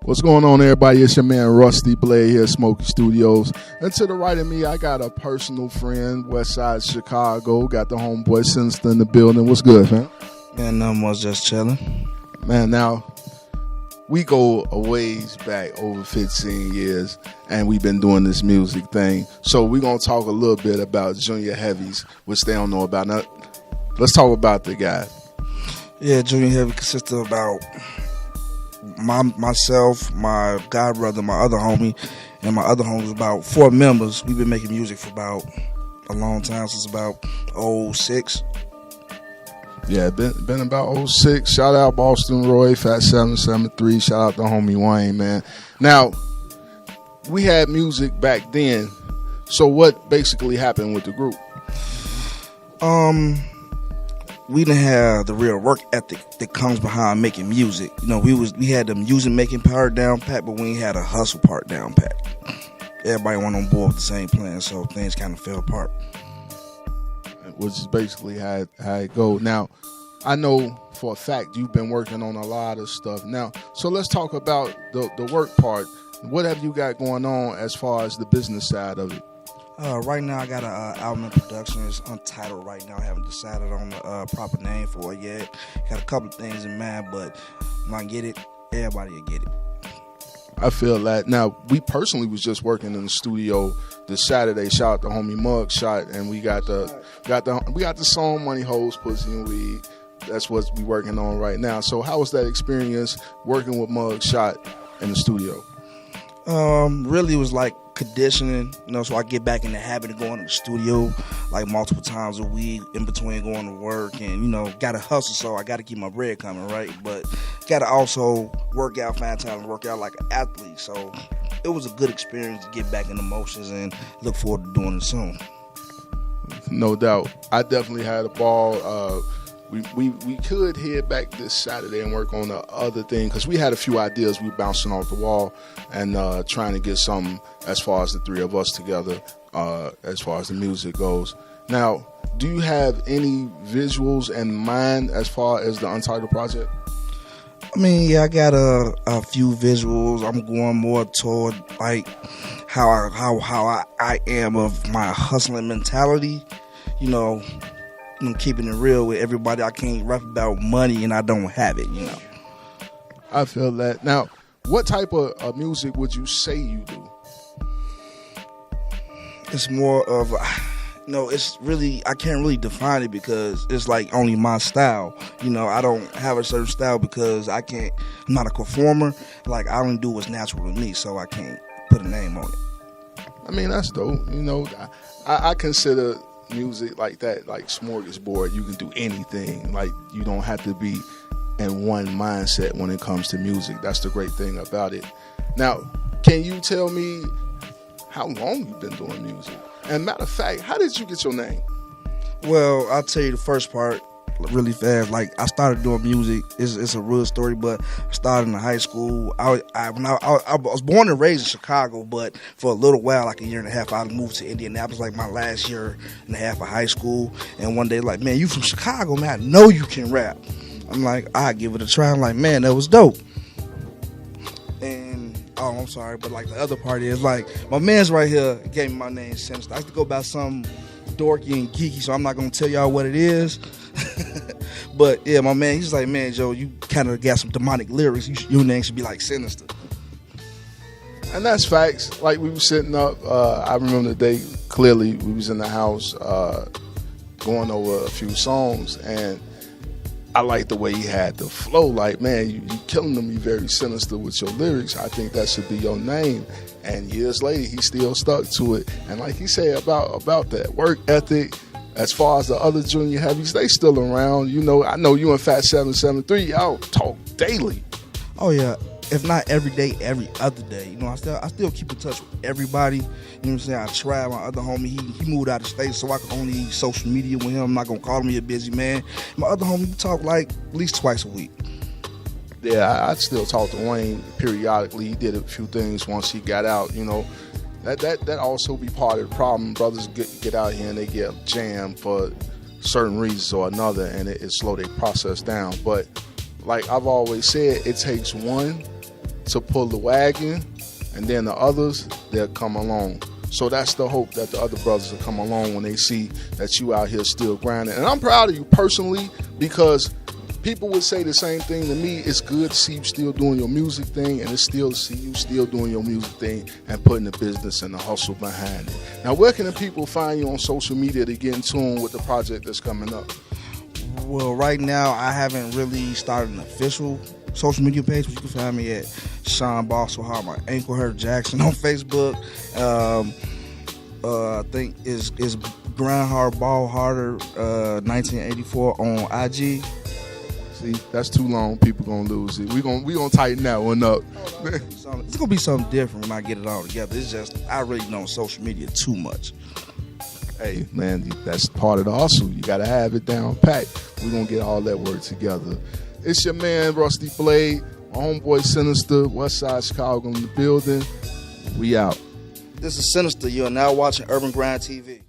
What's going on, everybody? It's your man Rusty Blade here, Smoky Studios. And to the right of me, I got a personal friend, West Side Chicago. Got the homeboy Sinasta in the building. What's good, man? Man, nothing much, just chilling. Man, now, we go a ways back, over 15 years, and we've been doing this music thing. So we're going to talk a little bit about Junior Heavies, which they don't know about. Now, let's talk about the guy. Yeah, Junior Heavy consists of about myself, my god brother, my other homie, and my other homie was about 4 members. We've been making music for about a long time, since about 06. Yeah, been about 06. Shout out Boston Roy, Fat 773. Shout out the homie Wayne, man. Now, we had music back then. So what basically happened with the group? We didn't have the real work ethic that comes behind making music. You know, we had the music making part down pat, but we ain't had a hustle part down pat. Everybody went on board with the same plan, so things kind of fell apart. Which is basically how it go. Now, I know for a fact you've been working on a lot of stuff. Now, so let's talk about the work part. What have you got going on as far as the business side of it? Right now, I got an album in production. It's untitled right now. I haven't decided on the proper name for it yet. Got a couple of things in mind, but when I get it, everybody will get it. I feel that. Now, we personally was just working in the studio this Saturday. Shout out to homie Mug Shot, and we got the song Money Hoes, Pussy and Weed. That's what we working on right now. So, how was that experience working with Mug Shot in the studio? Really, it was like conditioning, you know, so I get back in the habit of going to the studio like multiple times a week in between going to work, and you know, gotta hustle, so I gotta keep my bread coming, right? But gotta also work out, find time to work out like an athlete. So it was a good experience to get back in the motions, and look forward to doing it soon. No doubt. I definitely had a ball. We could head back this Saturday and work on the other thing, because we had a few ideas we bouncing off the wall and trying to get something as far as the three of us together as far as the music goes. Now, do you have any visuals in mind as far as the Untitled project? I mean, yeah, I got a few visuals. I'm going more toward like how I am of my hustling mentality, you know. I'm keeping it real with everybody. I can't rap about money and I don't have it, you know. I feel that. Now, what type of music would you say you do? It's more of, it's really, I can't really define it because it's like only my style. You know, I don't have a certain style because I'm not a performer. Like, I only do what's natural to me, so I can't put a name on it. I mean, that's dope. You know, I consider music like that like smorgasbord. You can do anything. Like, you don't have to be in one mindset when it comes to music. That's the great thing about it. Now, can you tell me how long you've been doing music? And matter of fact, how did you get your name? Well, I'll tell you the first part really fast. Like, I started doing music. It's a real story, but I started in high school. I was born and raised in Chicago, but for a little while, like a year and a half, I moved to Indianapolis, like my last year and a half of high school. And one day, like, man, you from Chicago, man, I know you can rap. I'm like, I'll give it a try. I'm like, man, that was dope. And I'm sorry, but like the other part is like my man's right here gave me my name Sinasta. I used to go by something dorky and geeky, so I'm not gonna tell y'all what it is. But yeah, my man, he's like, man, Joe, you kind of got some demonic lyrics. Your name should be like Sinasta. And that's facts. Like, we were sitting up, I remember the day clearly. We was in the house going over a few songs, and I like the way he had the flow. Like, man, you killing them. You very sinister with your lyrics. I think that should be your name. And years later, he still stuck to it. And like he said about that work ethic, as far as the other Junior Heavies, they still around. You know, I know you and Fat 773, y'all talk daily. Oh yeah, if not every day, every other day. You know, I still keep in touch with everybody. You know what I'm saying? I tried. My other homie, he moved out of state, so I can only use social media with him. I'm not gonna call him a busy man. My other homie, we talk like at least twice a week. Yeah, I still talk to Wayne periodically. He did a few things once he got out, you know. That also be part of the problem. Brothers get out here and they get jammed for certain reasons or another, and it slow their process down. But like I've always said, it takes one to pull the wagon, and then the others, they'll come along. So that's the hope, that the other brothers will come along when they see that you out here still grinding. And I'm proud of you personally, because people would say the same thing to me. It's good to see you still doing your music thing, and it's still to see you still doing your music thing and putting the business and the hustle behind it. Now, where can the people find you on social media to get in tune with the project that's coming up? Well, right now, I haven't really started an official social media page, but you can find me at Sean Boswell, my Ankle Hurt Jackson on Facebook. I think is Grind Hard Ball Harder 1984 on IG. See, that's too long. People gonna lose it. We gonna tighten that one up. It's gonna be something different when I get it all together. It's just I really don't social media too much. Hey man, that's part of the hustle. You gotta have it down pat. We're gonna get all that work together. It's your man Rusty Blade, my homeboy Sinasta, Westside Chicago in the building. We out. This is Sinasta. You are now watching Urban Grind TV.